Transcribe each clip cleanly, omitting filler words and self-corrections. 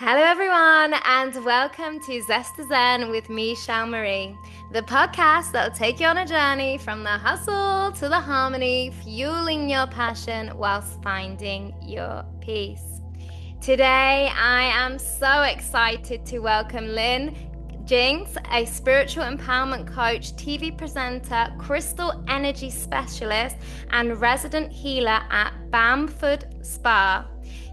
Hello, everyone, and welcome to Zest Zen with me, Shel, the podcast that will take you on a journey from the hustle to the harmony, fueling your passion whilst finding your peace. Today, I am so excited to welcome Lynn Jinks, a spiritual empowerment coach, TV presenter, crystal energy specialist, and resident healer at Bamford Spa.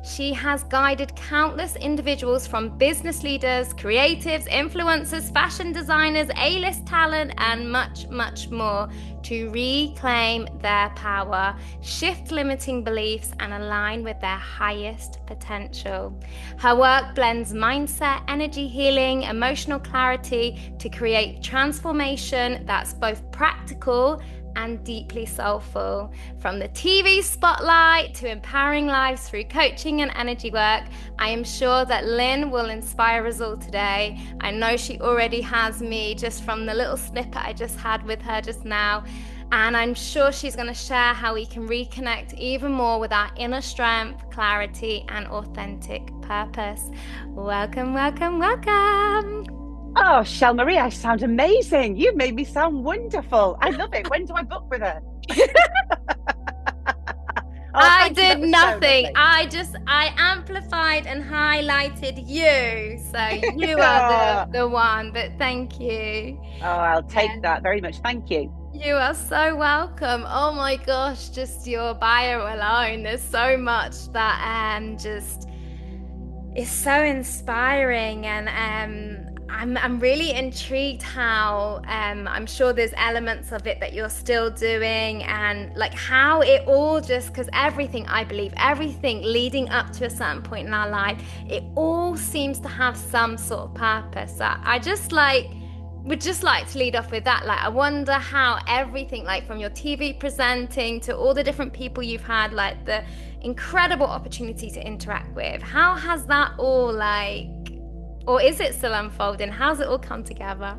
She has guided countless individuals from business leaders, creatives, influencers, fashion designers, A-list talent, and much, much more to reclaim their power, shift limiting beliefs, and align with their highest potential. Her work blends mindset, energy healing, emotional clarity to create transformation that's both practical and deeply soulful. From the TV spotlight to empowering lives through coaching and energy work, I am sure that Lynn will inspire us all today. I know she already has me just from the little snippet I just had with her just now. And I'm sure she's going to share how we can reconnect even more with our inner strength, clarity, and authentic purpose. Welcome, welcome, welcome. Oh, Shel Marie, I sound amazing. You've made me sound wonderful. I love it. When do I book with her? I did nothing. So I amplified and highlighted you. So you are the one, but thank you. Oh, I'll take that very much. Thank you. You are so welcome. Oh my gosh, just your bio alone. There's so much that just is so inspiring, and I'm really intrigued how I'm sure there's elements of it that you're still doing, and like how it all just, because everything, I believe everything leading up to a certain point in our life, it all seems to have some sort of purpose. So I would just like to lead off with that. Like, I wonder how everything, like from your TV presenting to all the different people you've had, like the incredible opportunity to interact with, how has that all or is it still unfolding? How's it all come together?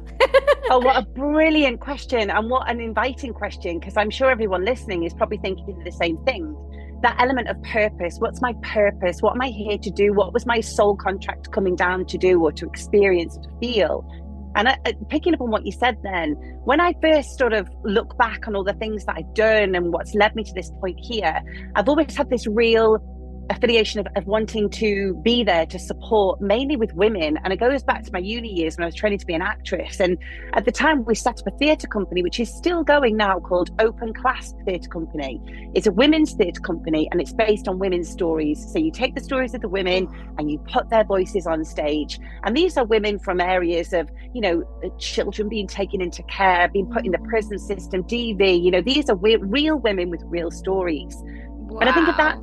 Oh, what a brilliant question, and what an inviting question, because I'm sure everyone listening is probably thinking the same thing. That element of purpose. What's my purpose? What am I here to do? What was my soul contract coming down to do or to experience, to feel? And picking up on what you said then, when I first sort of look back on all the things that I've done and what's led me to this point here, I've always had this real affiliation of wanting to be there to support, mainly with women. And it goes back to my uni years when I was training to be an actress. And at the time we set up a theatre company, which is still going now, called Open Class Theatre Company. It's a women's theatre company, and it's based on women's stories. So you take the stories of the women and you put their voices on stage. And these are women from areas of, children being taken into care, being put in the prison system, DV, these are real women with real stories. Wow. And I think at that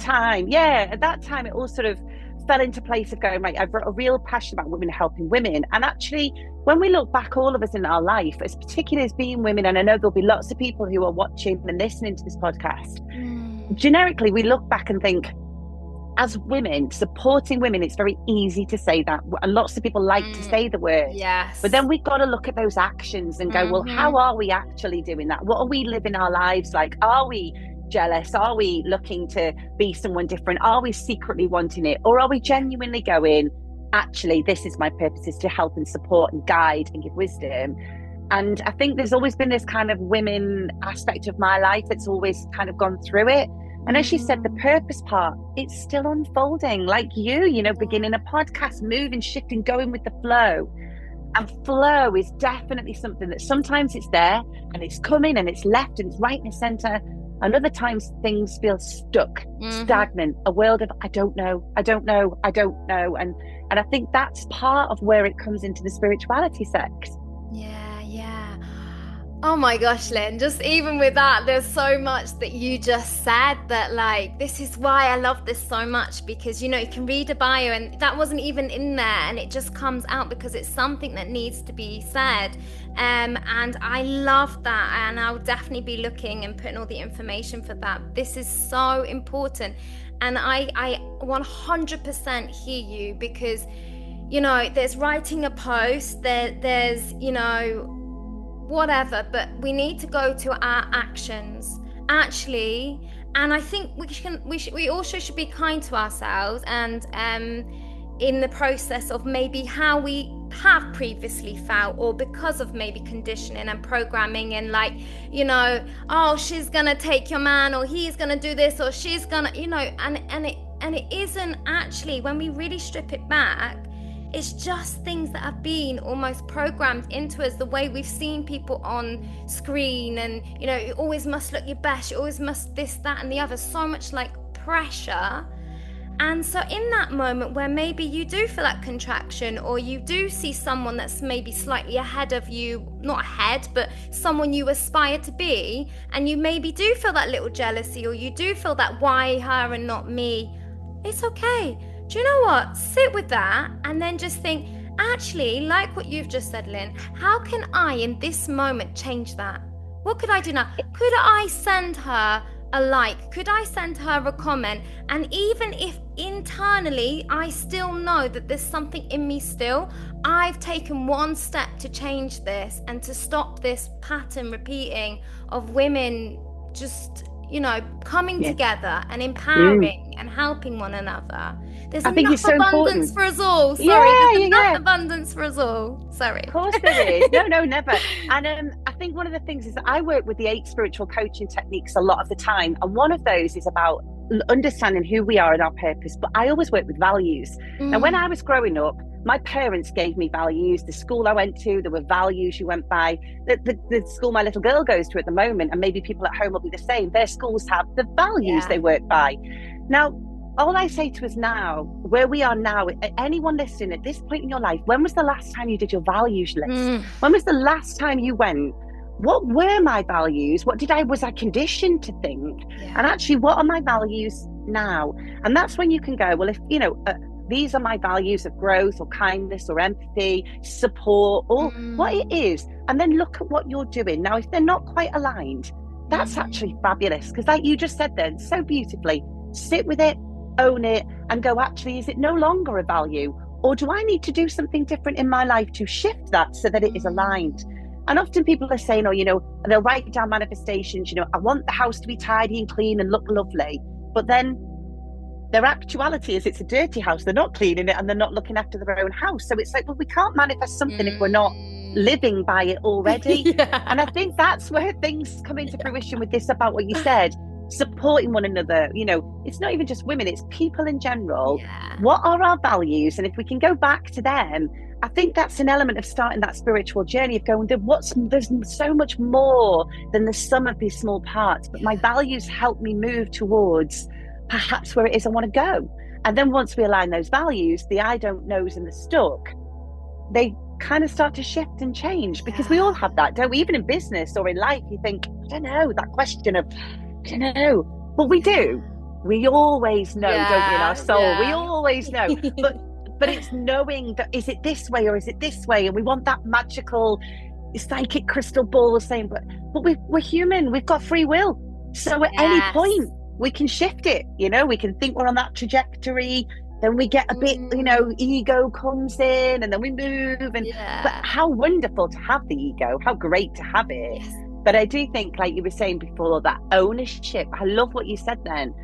time, it all sort of fell into place of going, right, I've got a real passion about women helping women. And actually, when we look back, all of us in our life, as particularly as being women, and I know there'll be lots of people who are watching and listening to this podcast, generically, we look back and think, as women, supporting women, it's very easy to say that. And lots of people like to say the word. Yes. But then we've got to look at those actions and go, well, how are we actually doing that? What are we living our lives like? Are we jealous? Are we looking to be someone different? Are we secretly wanting it? Or are we genuinely going, actually, this is my purpose, is to help and support and guide and give wisdom? And I think there's always been this kind of women aspect of my life that's always kind of gone through it. And as you said, the purpose part, it's still unfolding, like beginning a podcast, moving, shifting, going with the flow. And flow is definitely something that sometimes it's there and it's coming and it's left and it's right in the center. And other times things feel stuck, stagnant, a world of I don't know. And I think that's part of where it comes into the spirituality sex. Yeah. Oh my gosh, Lynn, just even with that, there's so much that you just said that, like, this is why I love this so much, because, you can read a bio and that wasn't even in there and it just comes out because it's something that needs to be said. And I love that, and I'll definitely be looking and putting all the information for that. This is so important. And I 100% hear you, because, there's writing a post, there's, whatever, but we need to go to our actions actually. And I think we also should be kind to ourselves, and in the process of maybe how we have previously felt, or because of maybe conditioning and programming, and like, you know, oh, she's gonna take your man, or he's gonna do this, or she's gonna, you know, and it isn't actually, when we really strip it back, it's just things that have been almost programmed into us, the way we've seen people on screen, and, you know, you always must look your best, you always must this, that, and the other, so much like pressure. And so in that moment where maybe you do feel that contraction, or you do see someone that's maybe slightly ahead of you, not ahead, but someone you aspire to be, and you maybe do feel that little jealousy, or you do feel that why her and not me, it's okay. Do you know what? Sit with that and then just think, actually, like what you've just said, Lynn, how can I in this moment change that? What could I do now? Could I send her a like? Could I send her a comment? And even if internally I still know that there's something in me still, I've taken one step to change this and to stop this pattern repeating of women just, you know, coming together and empowering and helping one another. There's enough abundance for us all. Sorry, there's enough abundance for us all. Sorry. Of course there is. No, never. And I think one of the things is that I work with the 8 spiritual coaching techniques a lot of the time. And one of those is about understanding who we are and our purpose. But I always work with values. Now, when I was growing up, my parents gave me values. The school I went to, there were values you went by. The school my little girl goes to at the moment, and maybe people at home will be the same, their schools have the values they work by. Now, all I say to us now, where we are now, anyone listening at this point in your life, when was the last time you did your values list? When was the last time you went, what were my values? What was I conditioned to think? And actually, what are my values now? And that's when you can go, well, if, you know, these are my values of growth or kindness or empathy, support, or what it is. And then look at what you're doing. Now, if they're not quite aligned, that's actually fabulous. Because like you just said then so beautifully, sit with it, own it, and go, actually, is it no longer a value? Or do I need to do something different in my life to shift that so that it is aligned? And often people are saying, oh, you know, they'll write down manifestations, you know, I want the house to be tidy and clean and look lovely. But then their actuality is it's a dirty house. They're not cleaning it and they're not looking after their own house. So it's like, well, we can't manifest something if we're not living by it already. And I think that's where things come into fruition with this, about what you said, supporting one another. You know, it's not even just women, it's people in general. What are our values? And if we can go back to them, I think that's an element of starting that spiritual journey of going, there's so much more than the sum of these small parts, but my values help me move towards perhaps where it is I want to go. And then once we align those values, the I don't knows and the stuck, they kind of start to shift and change, because we all have that, don't we? Even in business or in life, you think, I don't know, that question of, I don't know. But we do. We always know, don't we, in our soul? We always know. But it's knowing that, is it this way or is it this way? And we want that magical psychic crystal ball saying, but we're human. We've got free will. So at any point, we can shift it. You know, we can think we're on that trajectory. Then we get a bit, you know, ego comes in, and then we move. And but how wonderful to have the ego. How great to have it. But I do think, like you were saying before, that ownership. I love what you said then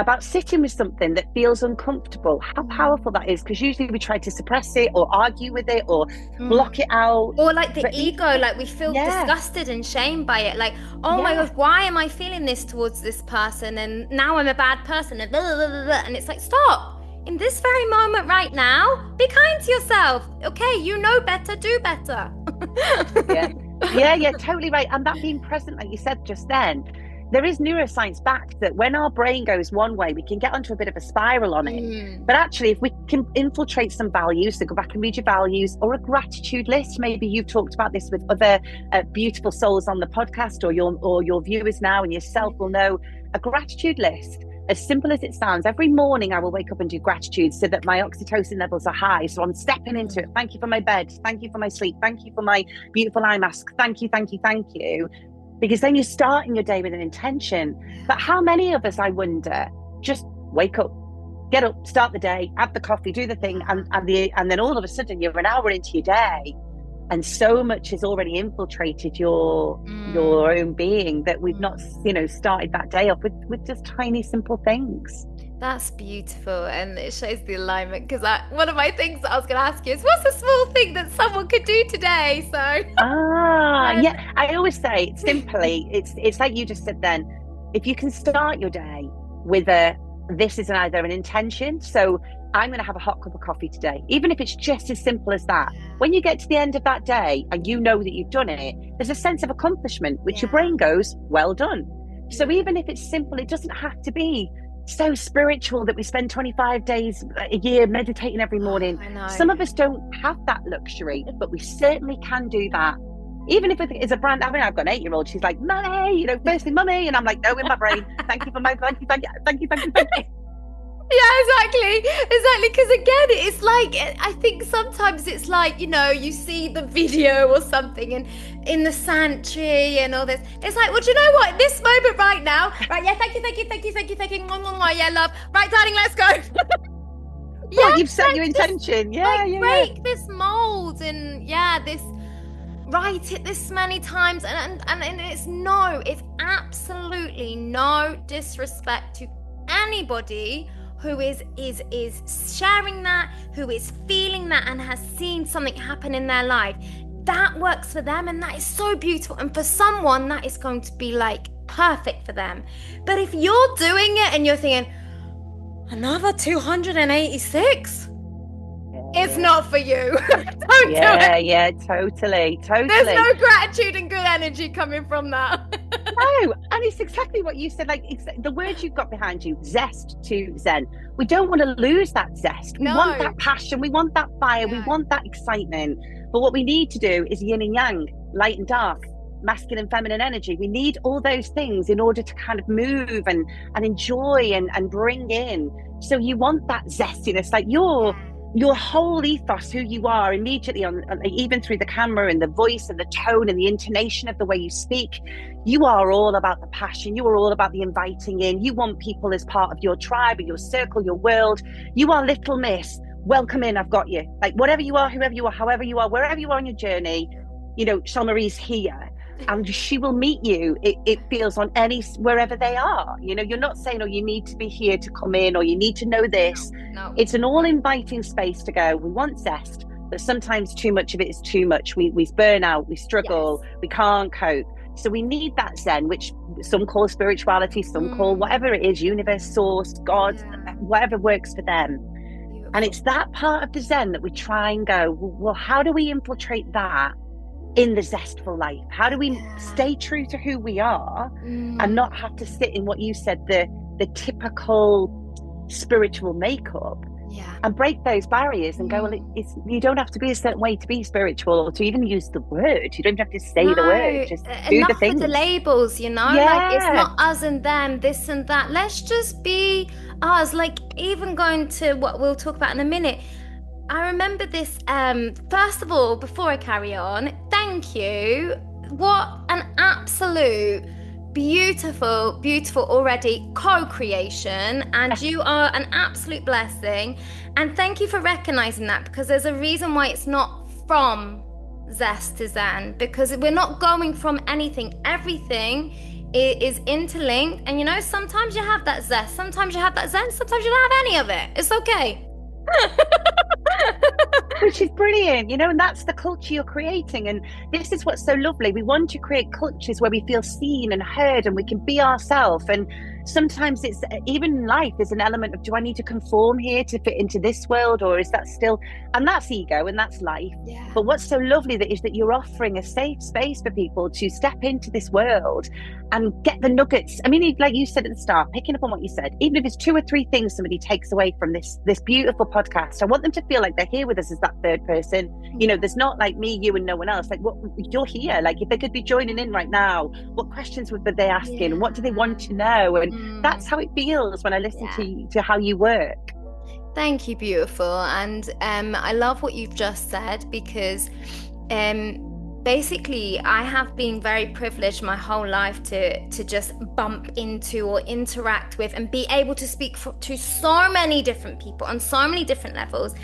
about sitting with something that feels uncomfortable. How powerful that is, because usually we try to suppress it or argue with it or block it out. Or like the ego, like we feel disgusted and shamed by it. Like, oh my gosh, why am I feeling this towards this person? And now I'm a bad person. And, blah, blah, blah, blah. And it's like, stop. In this very moment right now, be kind to yourself. Okay, you know better, do better. Yeah, totally right. And that being present, like you said just then, there is neuroscience backed that when our brain goes one way, we can get onto a bit of a spiral on it. But actually, if we can infiltrate some values, so go back and read your values, or a gratitude list. Maybe you've talked about this with other beautiful souls on the podcast, or your viewers now, and yourself will know. A gratitude list, as simple as it sounds, every morning I will wake up and do gratitude so that my oxytocin levels are high. So I'm stepping into it. Thank you for my bed. Thank you for my sleep. Thank you for my beautiful eye mask. Thank you, thank you, thank you. Because then you're starting your day with an intention. But how many of us, I wonder, just wake up, get up, start the day, have the coffee, do the thing, and then all of a sudden you're an hour into your day, and so much has already infiltrated your own being that we've not, started that day off with just tiny, simple things. That's beautiful, and it shows the alignment. Because one of my things that I was going to ask you is, what's a small thing that someone could do today? So, Ah, um, yeah. I always say simply, it's like you just said then. If you can start your day with this is either an intention. So I'm going to have a hot cup of coffee today, even if it's just as simple as that. When you get to the end of that day and you know that you've done it, there's a sense of accomplishment, which your yeah, brain goes, well done. So beautiful. even if it's simple, it doesn't have to be so spiritual that we spend 25 days a year meditating every Oh, morning. I know. Some of us don't have that luxury, but we certainly can do that. Even if it's a brand, I mean, I've got an 8-year-old. She's like, "Mummy, firstly, mummy," and I'm like, "No," in my brain. Thank you for my thank you, thank you, thank you, thank you, thank you. Yeah, exactly. Because again, it's like I think sometimes it's like you see the video or something, and in the sanctuary and all this, it's like, well, do you know what? In this moment right now, right? Yeah, thank you, thank you, thank you, thank you, thank you. Mwah, mwah, mwah, yeah, love. Right, darling, let's go. Well, Yeah, you've set your let's just intention. like Yeah, yeah, yeah. break this mold, and yeah, this write it this many times, and it's absolutely no disrespect to anybody who is sharing that, who is feeling that, and has seen something happen in their life. That works for them, and that is so beautiful. And for someone, that is going to be like perfect for them. But if you're doing it and you're thinking, another 286, it's Yeah, not for you. Don't do yeah, it. yeah, totally, There's totally. no gratitude and good energy coming from that. No, and it's exactly what you said. Like the words you've got behind you, zest to zen. We don't want to lose that zest. We want No. that passion. We want that fire. We No. want that excitement. But what we need to do is yin and yang, light and dark, masculine, feminine energy. We need all those things in order to kind of move and enjoy and bring in. So you want that zestiness, like your whole ethos, who you are, immediately on even through the camera and the voice and the tone and the intonation of the way you speak. You are all about the passion. You are all about the inviting in. You want people as part of your tribe or your circle, your world. You are little miss. Welcome in. I've got you. Like whatever you are, whoever you are, however you are, wherever you are on your journey, Shel Marie's here and she will meet you. It feels on wherever they are. You're not saying, oh, you need to be here to come in or you need to know this. No. It's an all inviting space to go. We want zest, but sometimes too much of it is too much. We burn out, we struggle, Yes. we can't cope. So we need that zen, which some call spirituality, some call whatever it is, universe, source, God, whatever works for them. And Beautiful. it's that part of the zen that we try and go, well, how do we infiltrate that in the zestful life? How do we Yeah. stay true to who we are and Mm. not have to sit in what you said, the typical spiritual makeup, Yeah. and break those barriers and go, well, you don't have to be a certain way to be spiritual or to even use the word. You don't have to say the word, No, just do the enough with the things. labels, like it's Yeah. not us and them, this and that. Let's just be us. Like even going to what we'll talk about in a minute. I remember this, first of all, before I carry on, thank you. What an absolute beautiful, beautiful already co-creation. And you are an absolute blessing. And thank you for recognizing that, because there's a reason why it's not from Zest to Zen, because we're not going from anything. Everything is interlinked. And sometimes you have that Zest, sometimes you have that Zen, sometimes you don't have any of it. It's okay. Which is brilliant, and that's the culture you're creating. And this is what's so lovely. We want to create cultures where we feel seen and heard and we can be ourselves. And sometimes it's even in life, there's an element of, do I need to conform here to fit into this world, or is that still, and that's ego and that's life. Yeah. But what's so lovely is that you're offering a safe space for people to step into this world and get the nuggets. I mean, like you said at the start, picking up on what you said, even if it's 2 or 3 things somebody takes away from this beautiful podcast, I want them to feel like they're here with us as that third person. There's not like me, you, and no one else. Like, what, you're here. Like, if they could be joining in right now, what questions would they asking? And what do they want to know? And that's how it feels when I listen to how you work. Thank you, beautiful. And I love what you've just said, because basically I have been very privileged my whole life to just bump into or interact with and be able to speak to so many different people on so many different levels.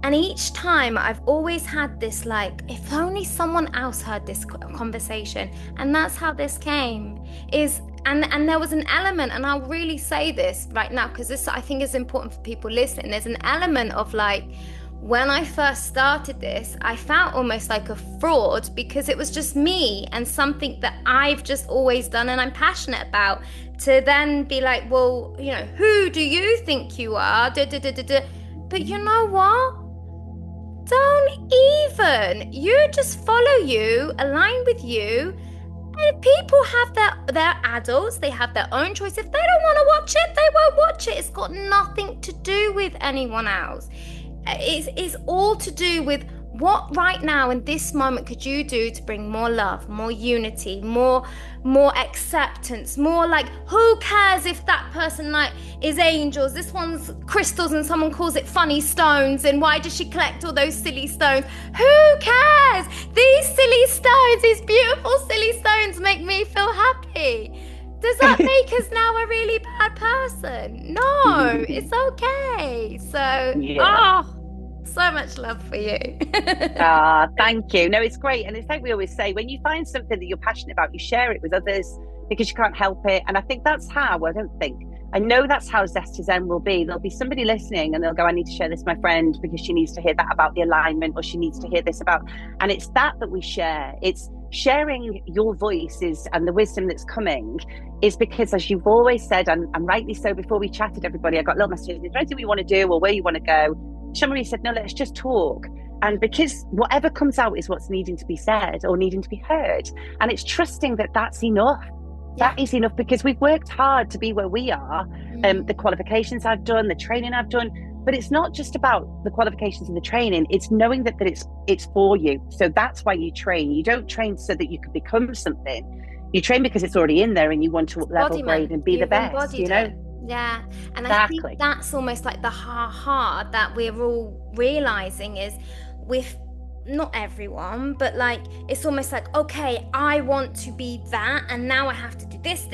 And each time I've always had this, like, if only someone else heard this conversation. And that's how this came, is And there was an element, and I'll really say this right now because this I think is important for people listening. There's an element of like, when I first started this, I felt almost like a fraud because it was just me and something that I've just always done and I'm passionate about. To then be like, well, you know, who do you think you are? Da, da, da, da, da. But you know what? Don't even. You just follow you, align with you. And people have their adults, they have their own choice. If they don't want to watch it, they won't watch it. It's got nothing to do with anyone else. It's all to do with what right now in this moment could you do to bring more love, more unity, more acceptance, more like, who cares if that person like is angels, this one's crystals and someone calls it funny stones, and why does she collect all those silly stones? Who cares? These silly stones, these beautiful silly stones make me feel happy. Does that make us now a really bad person? No, it's okay. So, Yeah. so much love for you. Thank you. No, it's great. And it's like we always say, when you find something that you're passionate about, you share it with others because you can't help it. And I think that's how, I know that's how Zest to Zen will be. There'll be somebody listening and they'll go, I need to share this with my friend because she needs to hear that about the alignment, or she needs to hear this about, and it's that we share. It's sharing your voices and the wisdom that's coming is because, as you've always said, and rightly so, before we chatted, everybody, I got little messages, is there anything we want to do or where you want to go? Shel said, no, let's just talk. And because whatever comes out is what's needing to be said or needing to be heard. And it's trusting that that's enough. Yeah. That is enough, because we've worked hard to be where we are. The qualifications I've done, the training I've done, but it's not just about the qualifications and the training. It's knowing that it's for you. So that's why you train. You don't train so that you can become something. You train because it's already in there and you want to level grade and be the best, you know? Yeah. And exactly. I think that's almost like the ha that we're all realizing is, with not everyone, but like, it's almost like, okay, I want to be that, and now I have to do this,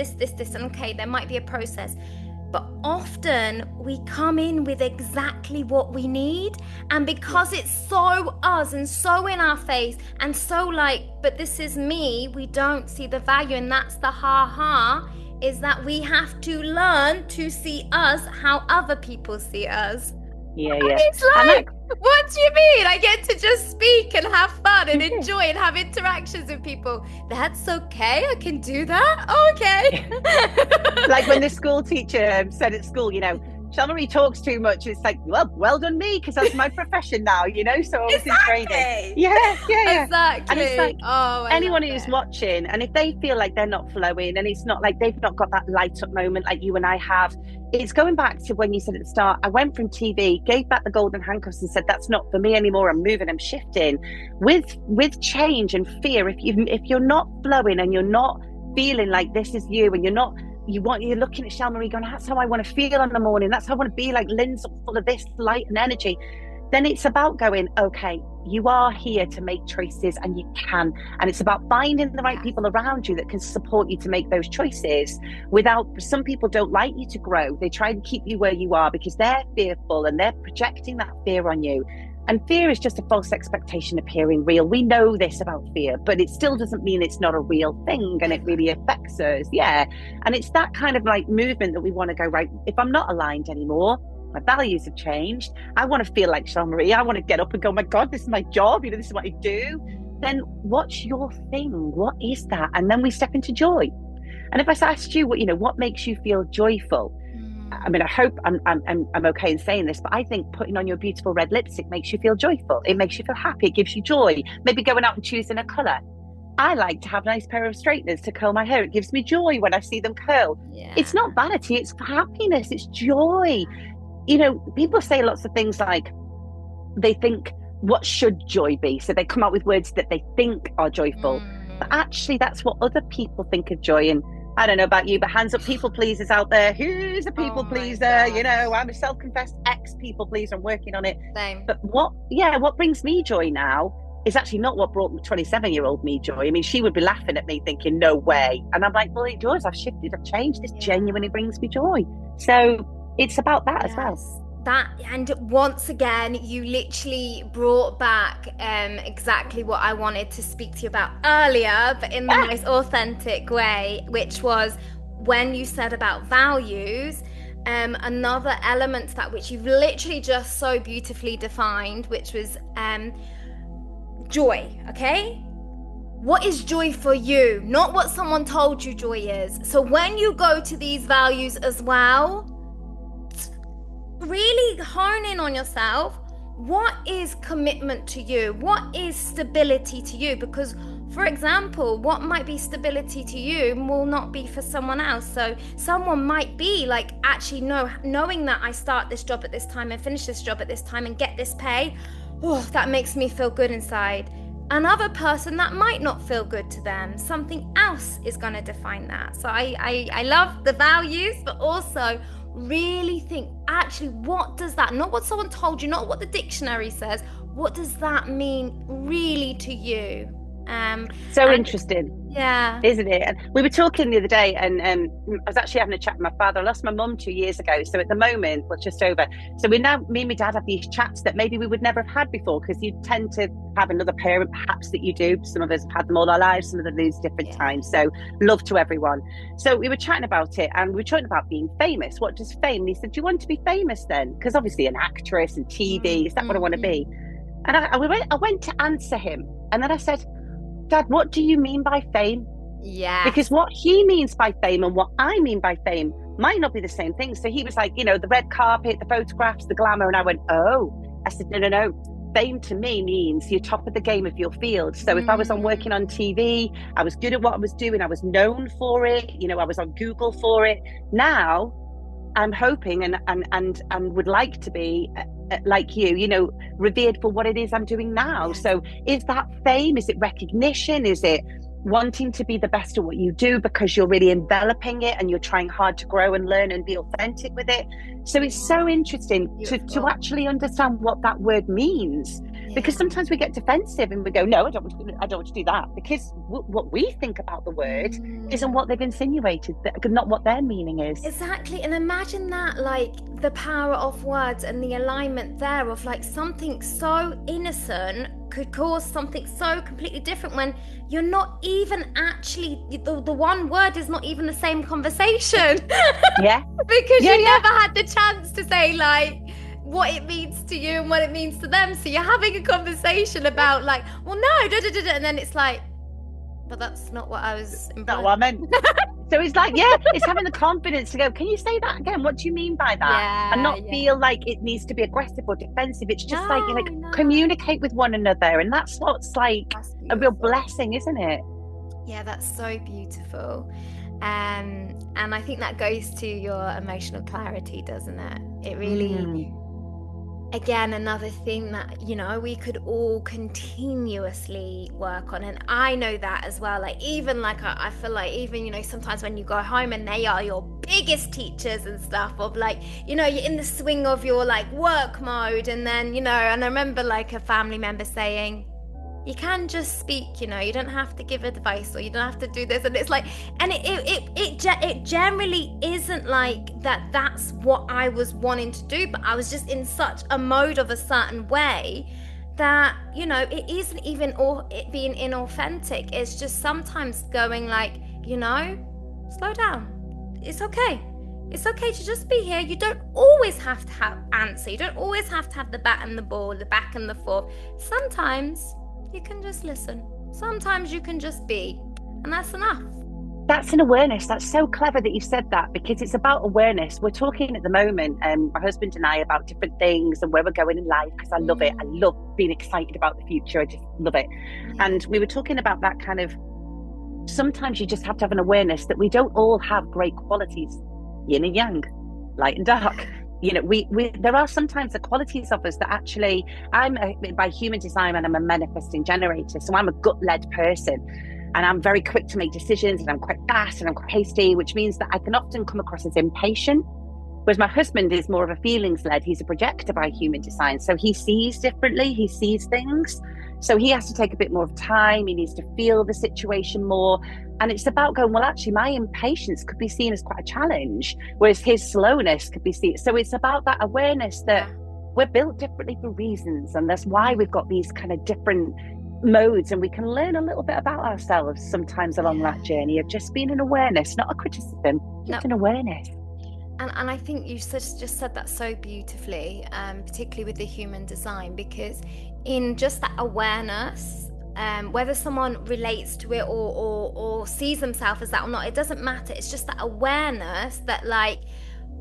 and okay, there might be a process. But often we come in with exactly what we need, and because it's so us and so in our face and so like, but this is me, we don't see the value. And that's the ha is that we have to learn to see us how other people see us. Yeah. It's like, what do you mean? I get to just speak and have fun and enjoy and have interactions with people. That's okay. I can do that. Oh, okay. Like when the school teacher said at school, you know, Shel talks too much. It's like, well done me, because that's my profession now, you know. So I was in training. Yeah. Exactly. And it's like, anyone who's watching, and if they feel like they're not flowing, and it's not like they've not got that light up moment like you and I have, it's going back to when you said at the start, I went from TV, gave back the golden handcuffs and said, that's not for me anymore. I'm moving, I'm shifting. With change and fear, if you're not flowing and you're not feeling like this is you, and you're looking at Shel going, that's how I want to feel in the morning, that's how I want to be, like Lynn's full of this light and energy, then it's about going, okay, you are here to make choices, and you can. And it's about finding the right people around you that can support you to make those choices. Some people don't like you to grow. They try and keep you where you are because they're fearful and they're projecting that fear on you. And fear is just a false expectation appearing real. We know this about fear, but it still doesn't mean it's not a real thing, and it really affects us. Yeah. And it's that kind of like movement that we want to go, right, if I'm not aligned anymore, my values have changed, I want to feel like Shel, I want to get up and go, oh my God, this is my job, you know, this is what I do. Then what's your thing? What is that? And then we step into joy. And if I asked you, what makes you feel joyful? I mean, I hope I'm okay in saying this, but I think putting on your beautiful red lipstick makes you feel joyful. It makes you feel happy. It gives you joy. Maybe going out and choosing a colour. I like to have a nice pair of straighteners to curl my hair. It gives me joy when I see them curl. Yeah. It's not vanity. It's happiness. It's joy. You know, people say lots of things like they think, what should joy be? So they come out with words that they think are joyful. But actually, that's what other people think of joy. And I don't know about you, but hands up people pleasers out there. Who's a people pleaser? You know, I'm a self-confessed ex-people pleaser. I'm working on it. Same. But what brings me joy now is actually not what brought 27-year-old me joy. I mean, she would be laughing at me thinking, no way. And I'm like, well, it does. I've shifted. I've changed. This genuinely brings me joy. So it's about that as well. That, and once again, you literally brought back exactly what I wanted to speak to you about earlier, but in the most authentic way, which was, when you said about values, another element that which you've literally just so beautifully defined, which was joy. Okay, what is joy for you, not what someone told you joy is. So when you go to these values as well, really hone in on yourself. What is commitment to you? What is stability to you? Because, for example, what might be stability to you will not be for someone else. So someone might be like, actually, no, knowing that I start this job at this time and finish this job at this time and get this pay, oh, that makes me feel good inside. Another person, that might not feel good to them. Something else is going to define that. So I love the values, but also really think, actually, what does that, not what someone told you, not what the dictionary says, what does that mean really to you? Interesting. Yeah. Isn't it? And we were talking the other day, and I was actually having a chat with my father. I lost my mum 2 years ago. So at the moment, well, just over. So me and my dad have these chats that maybe we would never have had before, because you tend to have another parent, perhaps, that you do. Some of us have had them all our lives, some of them lose different times. So love to everyone. So we were chatting about it, and we were talking about being famous. What does fame? And he said, do you want to be famous then? Because obviously an actress and TV, is that what I want to be? And I went to answer him. And then I said, Dad, what do you mean by fame? Yeah. Because what he means by fame and what I mean by fame might not be the same thing. So he was like, the red carpet, the photographs, the glamour. And I went, oh. I said, no. Fame to me means you're top of the game of your field. So if I was working on TV, I was good at what I was doing. I was known for it. I was on Google for it. Now I'm hoping and would like to be like you, revered for what it is I'm doing now. So is that fame? Is it recognition? Is it wanting to be the best at what you do because you're really enveloping it and you're trying hard to grow and learn and be authentic with it? So it's so interesting to actually understand what that word means, because sometimes we get defensive and we go, no, I don't want to do that, because what we think about the word isn't what they've insinuated, not what their meaning is. Exactly. And imagine that, like the power of words and the alignment there of like something so innocent could cause something so completely different when you're not even actually, the one word is not even the same conversation. Yeah. Because you never had the chance to say like what it means to you and what it means to them. So you're having a conversation about like, well, no, and then it's like, but that's not what I was implying. Not what I meant. So it's like, it's having the confidence to go, can you say that again? What do you mean by that? And not feel like it needs to be aggressive or defensive. It's just communicate with one another. And that's what's like a real blessing, isn't it? Yeah, that's so beautiful. And I think that goes to your emotional clarity, doesn't it? It really, again, another thing that, we could all continuously work on. And I know that as well. Like, even like, I feel like even, sometimes when you go home and they are your biggest teachers and stuff of like, you're in the swing of your like work mode. And then, and I remember like a family member saying, you can just speak, you don't have to give advice or you don't have to do this. And it's like, and it generally isn't like that. That's what I was wanting to do, but I was just in such a mode of a certain way that, it isn't even it being inauthentic. It's just sometimes going like, slow down. It's okay. It's okay to just be here. You don't always have to have answer. You don't always have to have the bat and the ball, the back and the forth. Sometimes you can just listen. Sometimes you can just be, and that's enough. That's an awareness. That's so clever that you said that, because it's about awareness. We're talking at the moment, my husband and I, about different things and where we're going in life, because I love it. I love being excited about the future. I just love it. And we were talking about that kind of, sometimes you just have to have an awareness that we don't all have great qualities, yin and yang, light and dark. We there are sometimes the qualities of us that actually, by human design, and I'm a manifesting generator, so I'm a gut-led person, and I'm very quick to make decisions, and I'm quite fast and I'm quite hasty, which means that I can often come across as impatient. Whereas my husband is more of a feelings-led. He's a projector by human design, so he sees differently, he sees things. So he has to take a bit more of time, he needs to feel the situation more. And it's about going, well, actually, my impatience could be seen as quite a challenge, whereas his slowness could be seen. So it's about that awareness that we're built differently for reasons. And that's why we've got these kind of different modes, and we can learn a little bit about ourselves sometimes along that journey of just being an awareness, not a criticism. No, just an awareness. and I think you just said that so beautifully, particularly with the human design, because in just that awareness, whether someone relates to it or sees themselves as that or not, it doesn't matter. It's just that awareness that, like,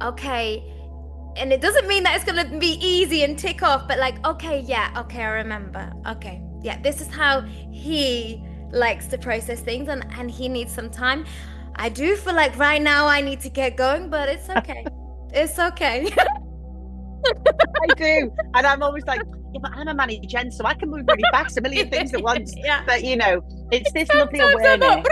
okay, and it doesn't mean that it's going to be easy and tick off, but like, okay, yeah, okay, I remember. Okay, yeah, this is how he likes to process things, and he needs some time. I do feel like right now I need to get going, but it's okay. It's okay. I do. And I'm always like, yeah, but I'm a manager, so I can move really fast, a million things at once. Yeah. But, it's this lovely Sometimes I'm awareness. not.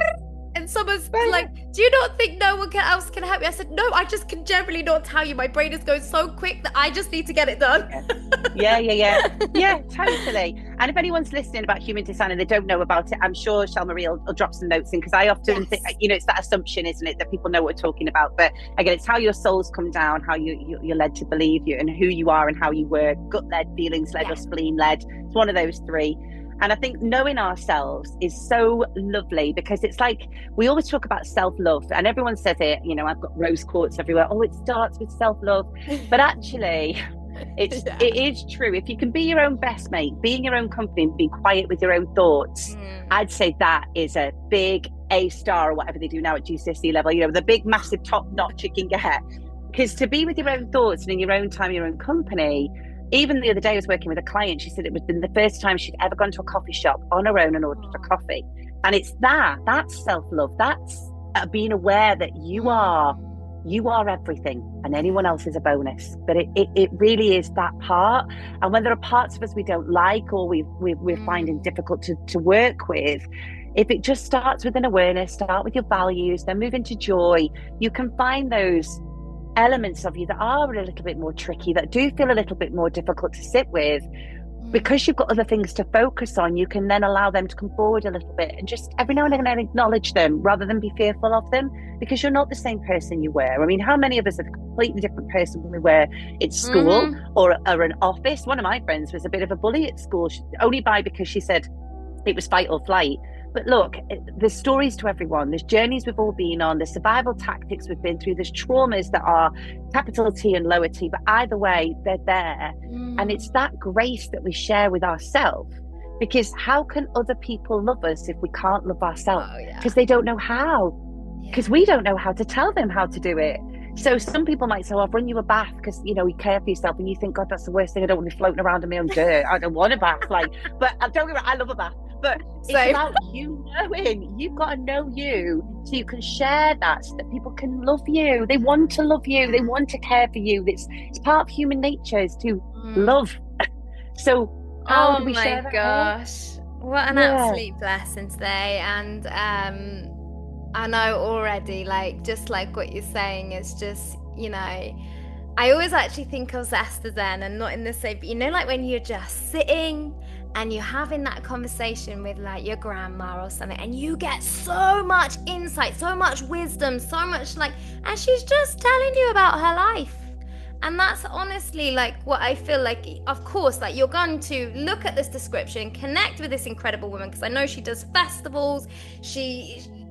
And someone's like, do you not think no one else can help me? I said, no, I just can generally not tell you. My brain is going so quick that I just need to get it done. Yeah. Yeah, totally. And if anyone's listening about human design and they don't know about it, I'm sure Shel Marie will drop some notes in, because I often think, it's that assumption, isn't it, that people know what we're talking about. But again, it's how your souls come down, how you're led to believe you, and who you are and how you work, gut-led, feelings-led, or spleen-led. It's one of those three. And I think knowing ourselves is so lovely, because it's like, we always talk about self-love, and everyone says it, I've got rose quartz everywhere. Oh, it starts with self-love. But actually, it is true. If you can be your own best mate, be in your own company, and be quiet with your own thoughts, I'd say that is a big A star, or whatever they do now at GCSE level, the big, massive top notch you can get. Because to be with your own thoughts and in your own time, your own company. Even the other day, I was working with a client. She said it was the first time she'd ever gone to a coffee shop on her own and ordered a coffee. And it's that's self-love. That's being aware that you are everything, and anyone else is a bonus. But it really is that part. And when there are parts of us we don't like, or we're finding difficult to work with, if it just starts with an awareness, start with your values, then move into joy, you can find those elements of you that are a little bit more tricky, that do feel a little bit more difficult to sit with. Because you've got other things to focus on, you can then allow them to come forward a little bit, and just every now and then acknowledge them rather than be fearful of them, because you're not the same person you were. I mean, how many of us are a completely different person when we were at school or an office? One of my friends was a bit of a bully at school, only because she said it was fight or flight. But look, there's stories to everyone. There's journeys we've all been on. There's survival tactics we've been through. There's traumas that are capital T and lower T. But either way, they're there. And it's that grace that we share with ourselves. Because how can other people love us if we can't love ourselves? Because they don't know how. Because we don't know how to tell them how to do it. So some people might say, I've run you a bath because, you care for yourself. And you think, God, that's the worst thing. I don't want to be floating around in my own dirt. I don't want a bath. But don't get me wrong, I love a bath. But it's about you knowing. You've got to know you, so you can share that, so that people can love you. They want to love you. They want to care for you. It's part of human nature is to love. So how do we share that? Oh my gosh. What an absolute blessing today. And I know already, just like what you're saying, it's just, I always actually think of Zest then, and not in the same, but like when you're just sitting and you're having that conversation with like your grandma or something, and you get so much insight, so much wisdom, so much and she's just telling you about her life. And that's honestly what I feel like. Of course, you're going to look at this description, connect with this incredible woman, because I know she does festivals,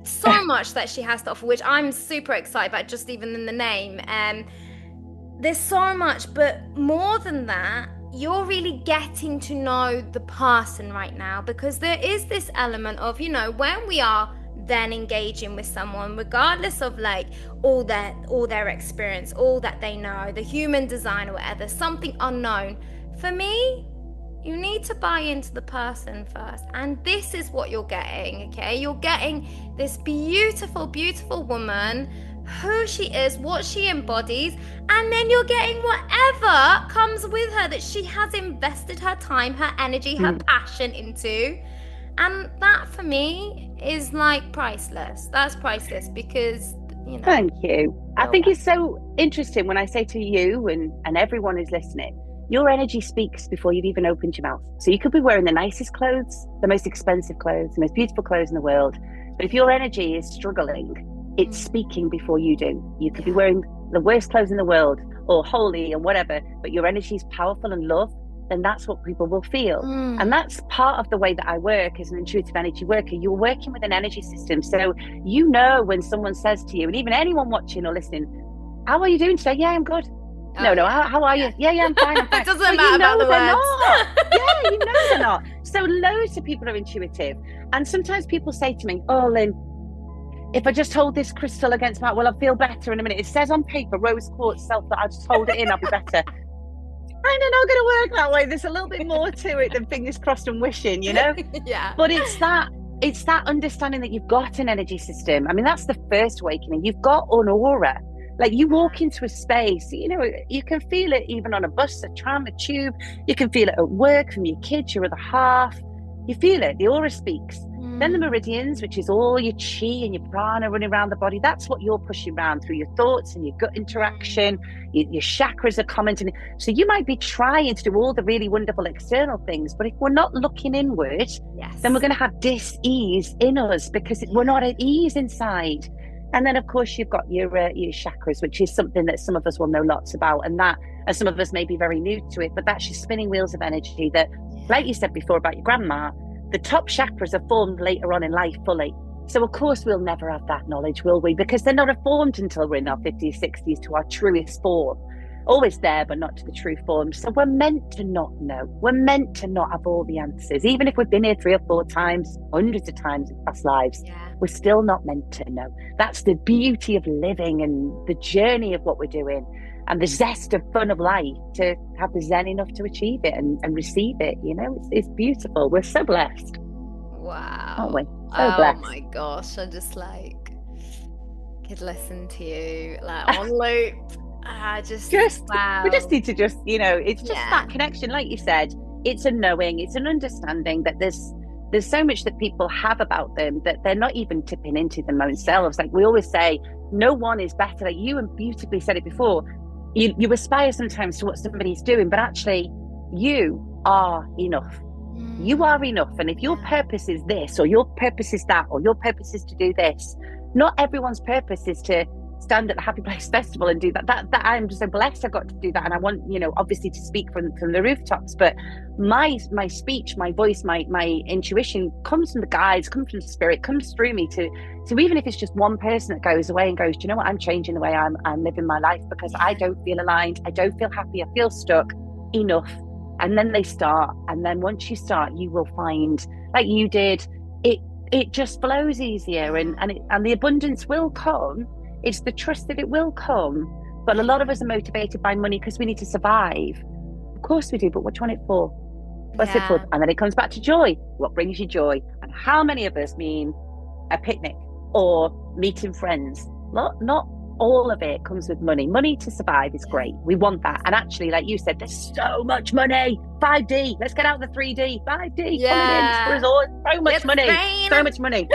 so much that she has to offer, which I'm super excited about, just even in the name. There's so much, but more than that, you're really getting to know the person right now, because there is this element of, when we are then engaging with someone, regardless of all their experience, all that they know, the human design or whatever, something unknown. For me, you need to buy into the person first. And this is what you're getting, okay? You're getting this beautiful, beautiful woman, who she is, what she embodies, and then you're getting whatever comes with her that she has invested her time, her energy, her passion into. And that for me is priceless. That's priceless, because Thank you. I think it's so interesting when I say to you and everyone who's listening, your energy speaks before you've even opened your mouth. So you could be wearing the nicest clothes, the most expensive clothes, the most beautiful clothes in the world, but if your energy is struggling, it's speaking before you do. You could be wearing the worst clothes in the world, or holy and whatever, but your energy is powerful and love, then that's what people will feel. Mm. And that's part of the way that I work as an intuitive energy worker. You're working with an energy system. So you know when someone says to you, and even anyone watching or listening, how are you doing today? Yeah, I'm good. How are you? Yeah, I'm fine. I'm fine. It doesn't matter about the words. Not. Yeah, you know they're not. So loads of people are intuitive. And sometimes people say to me, oh, Lynn, if I just hold this crystal against my, well, I'll feel better in a minute. It says on paper, rose quartz self, that I'll just hold it in, I'll be better. Kind of not going to work that way. There's a little bit more to it than fingers crossed and wishing, you know? Yeah. But it's that understanding that you've got an energy system. I mean, that's the first awakening. You've got an aura. Like you walk into a space, you know, you can feel it even on a bus, a tram, a tube. You can feel it at work from your kids, your other half. You feel it. The aura speaks. Then the meridians, which is all your chi and your prana running around the body, that's what you're pushing around through your thoughts and your gut interaction. Your chakras are commenting. So you might be trying to do all the really wonderful external things, but if we're not looking inward, then we're going to have dis-ease in us because we're not at ease inside. And then, of course, you've got your chakras, which is something that some of us will know lots about, and some of us may be very new to it, but that's your spinning wheels of energy that, like you said before about your grandma, the top chakras are formed later on in life fully. So, of course, we'll never have that knowledge, will we? Because they're not formed until we're in our 50s, 60s to our truest form. Always there, but not to the true form. So we're meant to not know. We're meant to not have all the answers. Even if we've been here 3 or 4 times, hundreds of times in past lives, we're still not meant to know. That's the beauty of living and the journey of what we're doing and the zest of fun of life, to have the zen enough to achieve it and receive it. You know, it's beautiful. We're so blessed. Wow. Aren't we? So blessed. Oh my gosh. I just could listen to you on loop. Wow. We just need to it's just that connection. Like you said, it's a knowing, it's an understanding that there's so much that people have about them that they're not even tipping into them themselves. Like we always say, no one is better. Like you and beautifully said it before, you aspire sometimes to what somebody's doing, but actually you are enough. You are enough. And if your purpose is this, or your purpose is that, or your purpose is to do this, not everyone's purpose is to stand at the Happy Place Festival and do that. That I'm just so blessed I got to do that, and I want, obviously to speak from the rooftops. But my speech, my voice, my intuition comes from the guides, comes from the spirit, comes through me to even if it's just one person that goes away and goes, do you know what, I'm changing the way I'm living my life because I don't feel aligned, I don't feel happy, I feel stuck enough. And then they start, and then once you start, you will find, like you did, it just flows easier, and the abundance will come. It's the trust that it will come. But a lot of us are motivated by money because we need to survive. Of course we do, but what do you want it for? What's it for? And then it comes back to joy. What brings you joy? And how many of us mean a picnic or meeting friends? Not all of it comes with money. Money to survive is great. We want that. And actually, like you said, there's so much money. 5D. Let's get out the 3D. 5D. Yeah. Coming in. So much money. So much money.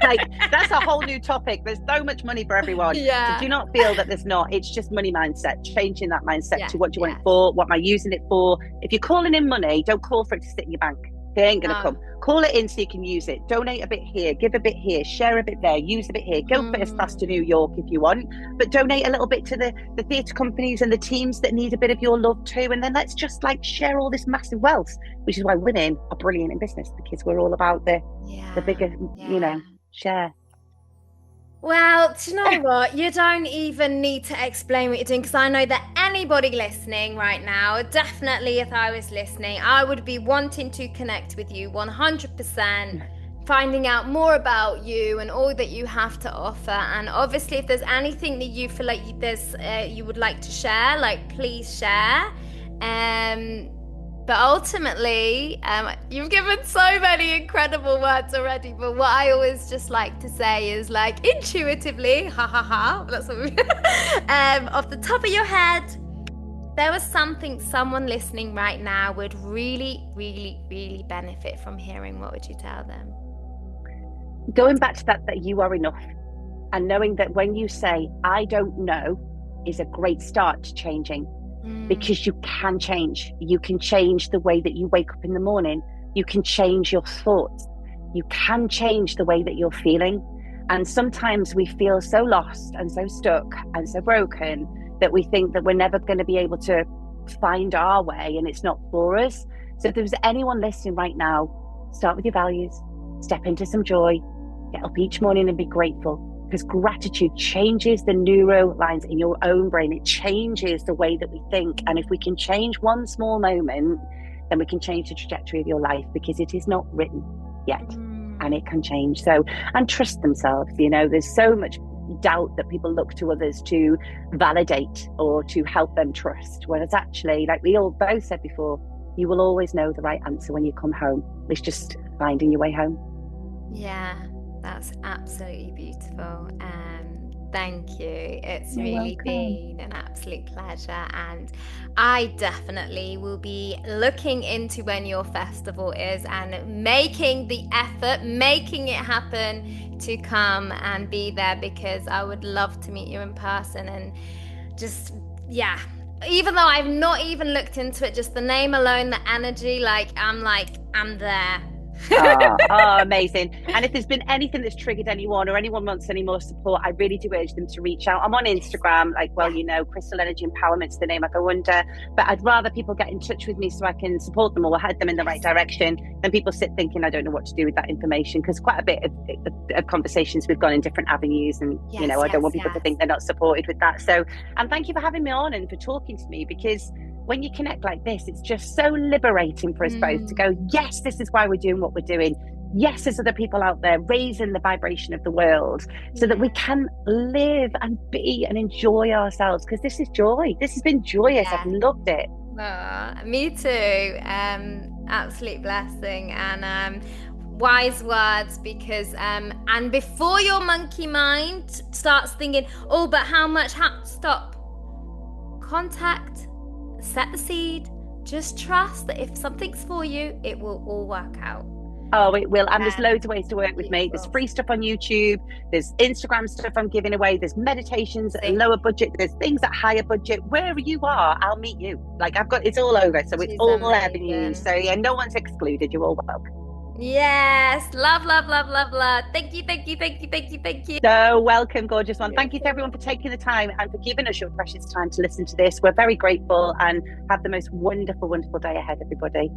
Like, that's a whole new topic. There's so much money for everyone. So do not feel that there's not. It's just money mindset. Changing that mindset to what do you want it for? What am I using it for? If you're calling in money, don't call for it to sit in your bank. They ain't going to come. Call it in so you can use it. Donate a bit here, give a bit here, share a bit there, use a bit here. Go first class to New York if you want, but donate a little bit to the theatre companies and the teams that need a bit of your love too. And then let's just share all this massive wealth, which is why women are brilliant in business, because we're all about the bigger, share. Well, do you know what? You don't even need to explain what you're doing, because I know that anybody listening right now, definitely if I was listening, I would be wanting to connect with you 100%, finding out more about you and all that you have to offer. And obviously, if there's anything that you feel like you would like to share, please share. But ultimately, you've given so many incredible words already. But what I always just like to say is, intuitively, that's what off the top of your head, there was something someone listening right now would really, really, really benefit from hearing. What would you tell them? Going back to that you are enough, and knowing that when you say, I don't know, is a great start to changing. Because you can change. You can change the way that you wake up in the morning. You can change your thoughts. You can change the way that you're feeling. And sometimes we feel so lost and so stuck and so broken that we think that we're never going to be able to find our way and it's not for us. So if there's anyone listening right now, start with your values, step into some joy, get up each morning and be grateful, because gratitude changes the neuro lines in your own brain. It changes the way that we think. And if we can change one small moment, then we can change the trajectory of your life, because it is not written yet and it can change. So, and trust themselves. There's so much doubt that people look to others to validate or to help them trust, whereas actually, like we all both said before, you will always know the right answer when you come home. It's just finding your way home. Yeah, that's absolutely beautiful. Thank you. It's You're really welcome. been an absolute pleasure. And I definitely will be looking into when your festival is and making the effort, making it happen to come and be there, because I would love to meet you in person. And just, yeah, even though I've not even looked into it, just the name alone, the energy, I'm there. Amazing. And if there's been anything that's triggered anyone, or anyone wants any more support, I really do urge them to reach out. I'm on Instagram, Crystal Energy Empowerment's the name I go under, but I'd rather people get in touch with me so I can support them or head them in the right direction than people sit thinking I don't know what to do with that information, because quite a bit of conversations we've gone in different avenues, and I don't want people to think they're not supported with that. So, and thank you for having me on and for talking to me, because when you connect like this, it's just so liberating for us both to go, yes, this is why we're doing what we're doing. Yes, there's other people out there raising the vibration of the world so that we can live and be and enjoy ourselves, because this is joy. This has been joyous. I've loved it. Me too. Absolute blessing, and wise words, because and before your monkey mind starts thinking, oh, but how much, stop. Contact, set the seed, just trust that if something's for you, it will all work out. Oh, it will. And there's loads of ways to work with me. There's free stuff on YouTube. There's Instagram stuff I'm giving away. There's meditations at lower budget. There's things at higher budget. Wherever you are, I'll meet you. It's all over. So it's all avenues. So yeah, no one's excluded. You're all welcome. Yes. Love, love, love, love, love. Thank you, thank you, thank you, thank you, thank you. So welcome, gorgeous one. Thank you to everyone for taking the time and for giving us your precious time to listen to this. We're very grateful, and have the most wonderful, wonderful day ahead, everybody.